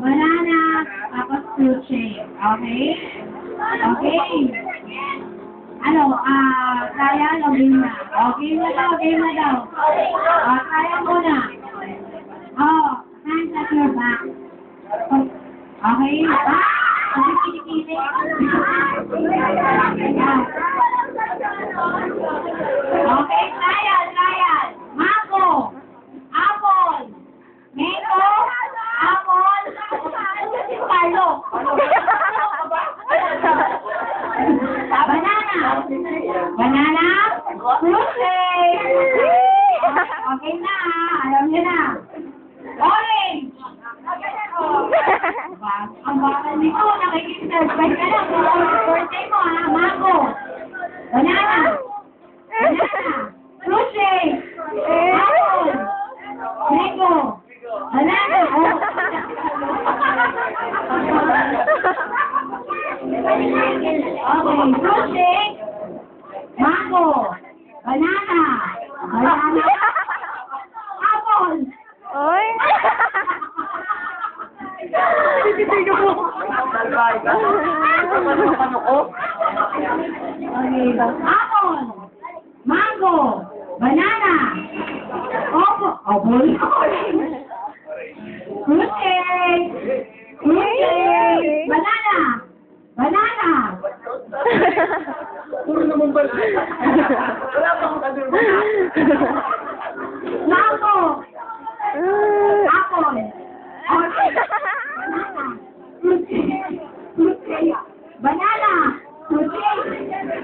banana, tapos fruit shake. Okay? Okay. Ano, kaya login na. Okay na daw, game na daw. Kaya muna. Hands at your back. Okay? Okay, kinikili. Okay, trial. Mango. Apple. Mango. Apple. Carlo. Banana. Fruit shake. Okay na, alam niyo na. Orange. Ang bakal nito, nakikita-surprise ka lang. Birthday mo ha, mango. Banana. Fruit shake. Apple. Mango. Banana. Okay, fruit shake. Mango. Banana. Apple. Oy! Tititigil mo. Talbay ka. Ano ko? Okay. Apple. Mango. Banana. Apple. Fruit shake. Banana. Puro naman ba? Wala pa akong kadulbo. Mango. Apple. Fruit shake. Banana. Fruit shake.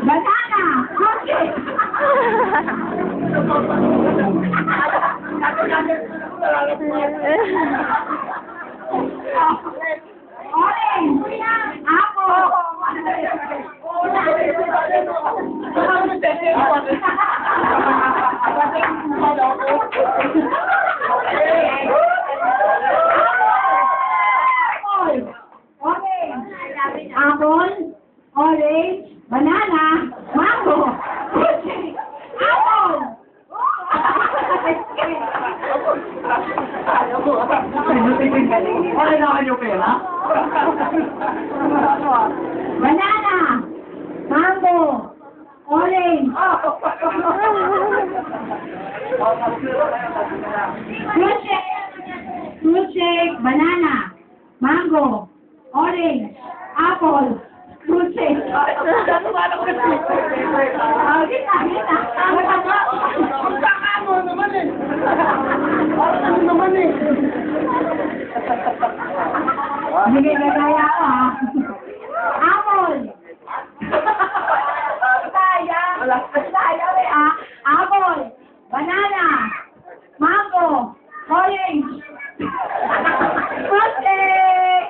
Banana. Fruit shake. Orange. Apple. Apple, orange, banana, mango, fruit shake, apple. Wala na kayo pera? Banana, mango, orange, fruit shake, banana, mango, orange, apple, fruit shake. Kita. Magkakamo naman eh. Ano naman eh. Hindi ka kaya ako ha. Apple. Apple. Banana. Mango. Orange. Fruit shake.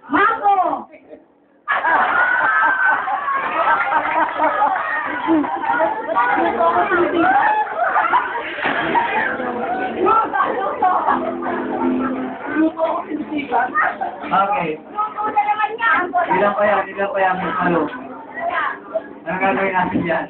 Mango. Okay. Ilan pa yan? Ano gagawin natin yan?